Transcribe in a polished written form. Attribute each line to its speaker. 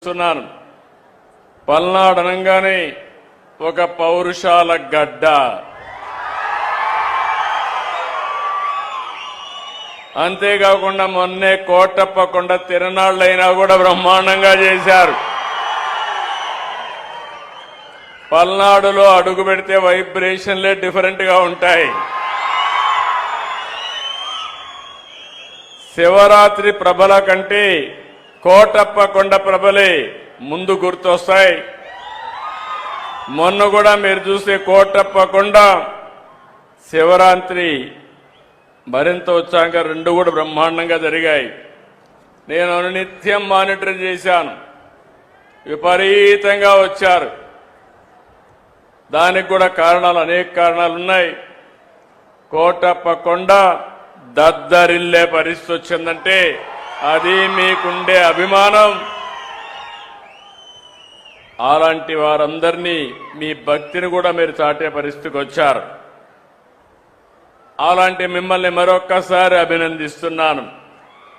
Speaker 1: ఇస్తున్నాను. పల్నాడు అనగానే ఒక పౌరుషాల గడ్డ. అంతేకాకుండా మొన్నే కోటప్ప కొండ తిరునాళ్ళైనా కూడా బ్రహ్మాండంగా చేశారు. పల్నాడులో అడుగు పెడితే వైబ్రేషన్లే డిఫరెంట్ గా ఉంటాయి. శివరాత్రి ప్రభల కంటే కోటప్ప కొండ ప్రభలే ముందు గుర్తొస్తాయి. మొన్న కూడా మీరు చూస్తే కోటప్ప కొండ శివరాత్రి మరింత ఉత్సాహంగా రెండు కూడా బ్రహ్మాండంగా జరిగాయి. నేను నిత్యం మానిటర్ చేశాను. విపరీతంగా వచ్చారు. దానికి కూడా కారణాలు, అనేక కారణాలు ఉన్నాయి. కోటప్ప కొండ దద్దరిల్లే పరిస్థితి వచ్చిందంటే అది మీకుండే అభిమానం. అలాంటి వారందరినీ మీ భక్తిని కూడా మీరు చాటే పరిస్థితికి వచ్చారు. అలాంటి మిమ్మల్ని మరొక్కసారి అభినందిస్తున్నాను.